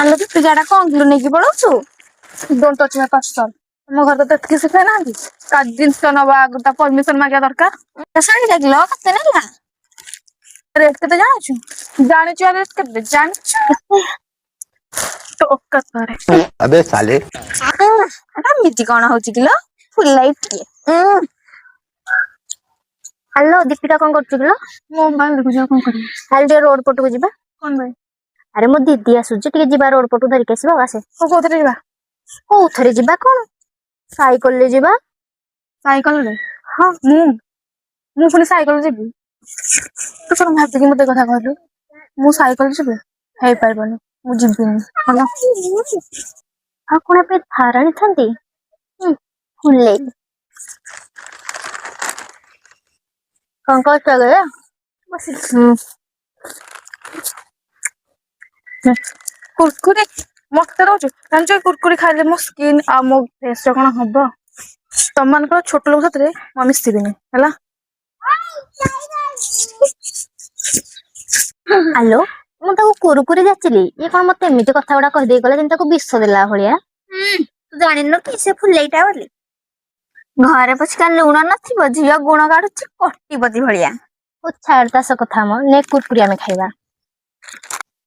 ଆଲୋ ତୁ ଜାଡା କଣ କିଲୋ ନେଇକି ପଳଉଛୁ? Don't touch my parcel. ଆମ ଘରେ ତ ଏତିକି ଶିଖେଇ ନାହାନ୍ତି। ତା ଜିନିଷ ନବା ଆଗରୁ ତା ପରମିଶନ ମାଗିବା ଦରକାର। ଶାଢୀଟା କିଲୋ କେତେ ନେଲା? ରେଟ୍ କେତେ ଜାଣିଛୁ? ଜାଣିଛୁ ରେଟ୍ କେତେ ଜାଣିଛୁ? ଟୋକାରେ अबे साले। ଏଟା ଏମିତି କଣ ହଉଛି କିଲୋ? ଫୁଲାଇ ଟିକେ ହ୍ୟାଲୋ ଦୀପିକା କଣ କରୁଛୁ କିଲୋ? ମୋବାଇଲ ଦେଖୁଛି ଆଉ କଣ କରିବି? କାଲି ଟିକେ ରୋଡ ପଟକୁ ଯିବା। କଣ ଭାଇ? ଆରେ ମୋ ଦିଦି ଆସୁଛି ଟିକେ ଯିବା ରୋଡ ପଟକୁ ଧରିକି ଆସିବା ଆସେ। କୋଉଥିରେ ଯିବା? କୋଉଥରେ ଯିବା କଣ? ସାଇକେଲରେ ଯିବା। ସାଇକେଲରେ? ହଁ ମୁଁ ପୁଣି ସାଇକେଲ ଯିବି? ତୁ କଣ ଭାବିକି ମତେ କଥା କହିଲୁ? ମୁଁ ସାଇକେଲ ଯିବି? ହେଇପାରିବନି, ମୁଁ ଯିବିନି ହେଲା। ଆଉ କଣ ଏବେ ଧାର ଆଣିଥାନ୍ତି? ଫୁଲେଇ କଣ କରୁଛ ଗୟା? କୁରକୁରି ମତେ ଦଉଛୁ? ଜାଣିଛୁ କୁରକୁରି ଖାଇଲେ ମୋ ସ୍କିନ୍ ଆଉ ମୋ ଫେସ ର କଣ ହବ? ତମମାନଙ୍କର ଛୋଟ ଲୋକ ସାଥିରେ ମୁଁ ମିଶିବିନି ହେଲା। ହ୍ୟାଲୋ ମୁଁ ତାକୁ କୁରୁକୁରି ଯାଚିଲି, ଇଏ କଣ ମତେ ଏମିତି କଥା ଗୁଡା କହିଦେଇ ଗଲା ଯେମିତି ତାକୁ ବିଷ ଦେଲା ଭଳିଆ। ତୁ ଜାଣିନୁ କି ସେ ଫୁଲେଇଟା ବୋଲି? ଘରେ ପଛକା ଲୁଣ ନଥିବ, ଝିଅ ଗୁଣ ଗାଡୁଛି କଟିପତି ଭଳିଆ। ଛାଡ ଚାଷ କଥା ମ ନେ କୁରକୁରି ଆମେ ଖାଇବା।